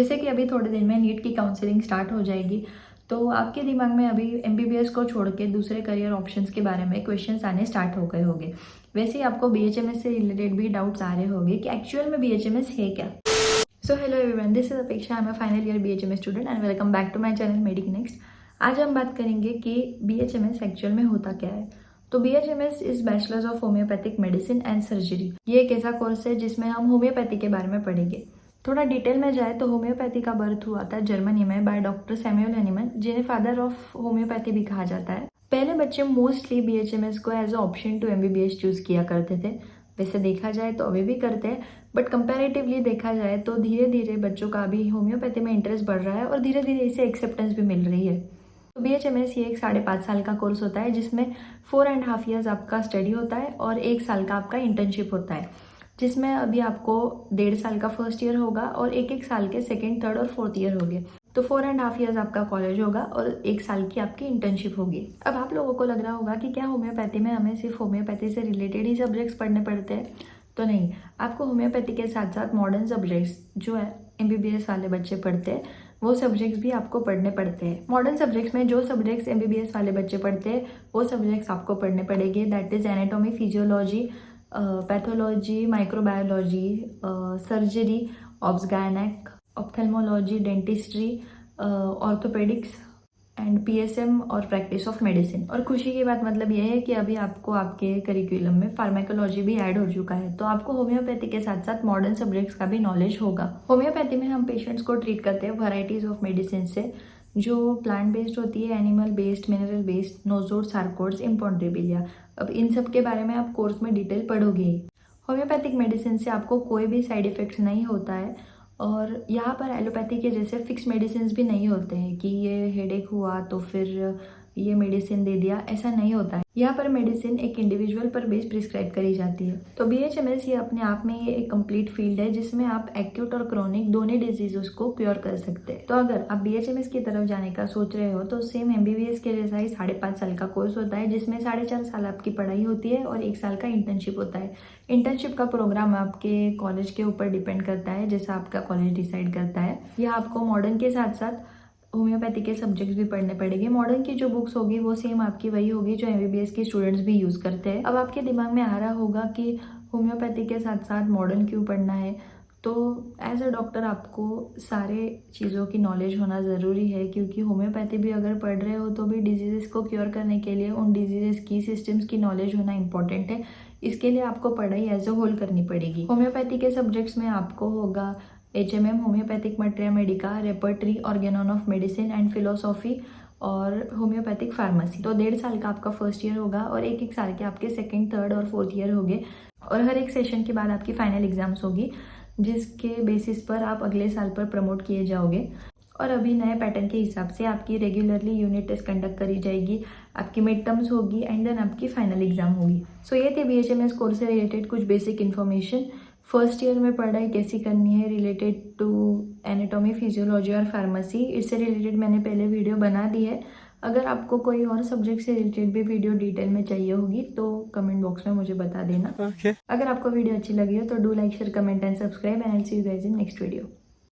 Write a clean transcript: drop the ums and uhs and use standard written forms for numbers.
जैसे कि अभी थोड़े दिन में नीट की काउंसलिंग स्टार्ट हो जाएगी, तो आपके दिमाग में अभी एमबीबीएस को छोड़ के दूसरे करियर ऑप्शंस के बारे में क्वेश्चंस आने स्टार्ट हो गए होंगे। वैसे ही आपको बीएचएमएस से रिलेटेड भी डाउट्स आ रहे होंगे कि एक्चुअल में बीएचएमएस है क्या। So hello everyone, this is Apeksha, I am a final year BHMS student and welcome back to my channel medic next. आज हम बात करेंगे कि बीएचएमएस एक्चुअल में होता क्या है। तो BHMS is bachelors of homeopathic medicine and surgery. ये एक ऐसा कोर्स है जिसमें हम होम्योपैथी के बारे में पढ़ेंगे। थोड़ा डिटेल में जाए तो होम्योपैथी का बर्थ हुआ था जर्मनी में बाय डॉक्टर सैमुअल हनीमन, जिन्हें फादर ऑफ होम्योपैथी भी कहा जाता है। पहले बच्चे मोस्टली बीएचएमएस को as a option to MBBS choose किया करते थे। वैसे देखा जाए तो अभी भी करते हैं, बट कंपैरेटिवली देखा जाए तो धीरे धीरे बच्चों का भी होम्योपैथी में इंटरेस्ट बढ़ रहा है और धीरे धीरे इसे एक्सेप्टेंस भी मिल रही है। तो बीएचएमएस ये एक 5.5 साल का कोर्स होता है, जिसमें 4.5 ईयर्स आपका स्टडी होता है और 1 साल का आपका इंटर्नशिप होता है, जिसमें अभी आपको 1.5 साल का फर्स्ट ईयर होगा और 1 साल के सेकेंड, थर्ड और फोर्थ ईयर होंगे। तो 4.5 ईयर्स आपका कॉलेज होगा और 1 साल की आपकी इंटर्नशिप होगी। अब आप लोगों को लग रहा होगा कि क्या होम्योपैथी में हमें सिर्फ होम्योपैथी से रिलेटेड ही सब्जेक्ट्स पढ़ने पड़ते हैं। तो नहीं, आपको होम्योपैथी के साथ साथ मॉडर्न सब्जेक्ट्स जो है एमबीबीएस वाले बच्चे पढ़ते हैं, वो सब्जेक्ट्स भी आपको पढ़ने पड़ते हैं। मॉडर्न सब्जेक्ट्स में जो सब्जेक्ट्स एमबीबीएस वाले बच्चे पढ़ते हैं वो सब्जेक्ट्स आपको पढ़ने पड़ेंगे। That is anatomy, physiology, pathology, microbiology, surgery, obs gynaec, ophthalmology, dentistry, orthopaedics and PSM और प्रैक्टिस ऑफ मेडिसिन। और खुशी की बात मतलब यह है कि अभी आपको आपके करिकुलम में फार्माकोलॉजी भी ऐड हो चुका है, तो आपको होम्योपैथी के साथ साथ मॉडर्न सब्जेक्ट्स का भी नॉलेज होगा। होम्योपैथी में हम पेशेंट्स को ट्रीट करते हैं वैरायटीज ऑफ मेडिसिन से, जो प्लांट बेस्ड होती है, animal based, mineral based, nosodes, sarcodes, imponderabilia. अब इन सब के बारे में आप कोर्स में डिटेल पढ़ोगे ही। होम्योपैथिक मेडिसिन से आपको कोई भी साइड इफेक्ट्स नहीं होता है और यहाँ पर एलोपैथी के जैसे फिक्स मेडिसिन भी नहीं होते हैं कि ये हेडेक हुआ तो फिर ये मेडिसिन दे दिया, ऐसा नहीं होता है। यहाँ पर मेडिसिन एक इंडिविजुअल पर बेस प्रिस्क्राइब करी जाती है। तो बीएचएमएस ये अपने आप में ये एक कंप्लीट फील्ड है जिसमें आप एक्यूट और क्रोनिक दोनों डिजीजों को क्योर कर सकते हैं। तो अगर आप बीएचएमएस की तरफ जाने का सोच रहे हो तो सेम एमबीबीएस के जैसा ही 5.5 साल का कोर्स होता है, जिसमें 4.5 साल आपकी पढ़ाई होती है और 1 साल का इंटर्नशिप होता है। इंटर्नशिप का प्रोग्राम आपके कॉलेज के ऊपर डिपेंड करता है, जैसा आपका कॉलेज डिसाइड करता है। यह आपको मॉडर्न के साथ साथ होम्योपैथी के सब्जेक्ट्स भी पढ़ने पड़ेंगे। मॉडर्न की जो बुक्स होगी वो सेम आपकी वही होगी जो एमबीबीएस के स्टूडेंट्स भी यूज़ करते हैं। अब आपके दिमाग में आ रहा होगा कि होम्योपैथी के साथ साथ मॉडर्न क्यों पढ़ना है। तो एज अ डॉक्टर आपको सारे चीज़ों की नॉलेज होना ज़रूरी है, क्योंकि होम्योपैथी भी अगर पढ़ रहे हो तो भी डिजीज़ को क्योर करने के लिए उन डिजीज़ की सिस्टम्स की नॉलेज होना इंपॉर्टेंट है। इसके लिए आपको पढ़ाई एज अ होल करनी पड़ेगी। होम्योपैथी के सब्जेक्ट्स में आपको होगा HMM, homeopathic materia Medica, repertory, Organon of medicine and philosophy और होम्योपैथिक फार्मेसी। तो 1.5 साल का आपका फर्स्ट ईयर होगा और 1 साल के आपके सेकंड, थर्ड और फोर्थ ईयर होंगे। और हर एक सेशन के बाद आपकी फाइनल एग्जाम्स होगी, जिसके बेसिस पर आप अगले साल पर प्रमोट किए जाओगे। और अभी नए पैटर्न के हिसाब से आपकी रेगुलरली यूनिट टेस्ट कंडक्ट करी जाएगी, आपकी मिड टर्म्स होगी एंड देन आपकी फाइनल एग्जाम होगी। सो ये थे बीएचएमएस कोर्स से रिलेटेड कुछ बेसिक इन्फॉर्मेशन। फर्स्ट ईयर में पढ़ाई कैसी करनी है रिलेटेड टू एनाटॉमी, फिजियोलॉजी और फार्मेसी, इससे रिलेटेड मैंने पहले वीडियो बना दी है। अगर आपको कोई और सब्जेक्ट से रिलेटेड भी वीडियो डिटेल में चाहिए होगी तो कमेंट बॉक्स में मुझे बता देना। अगर आपको वीडियो अच्छी लगी हो तो do like, share, comment and subscribe and I will see you guys in next video.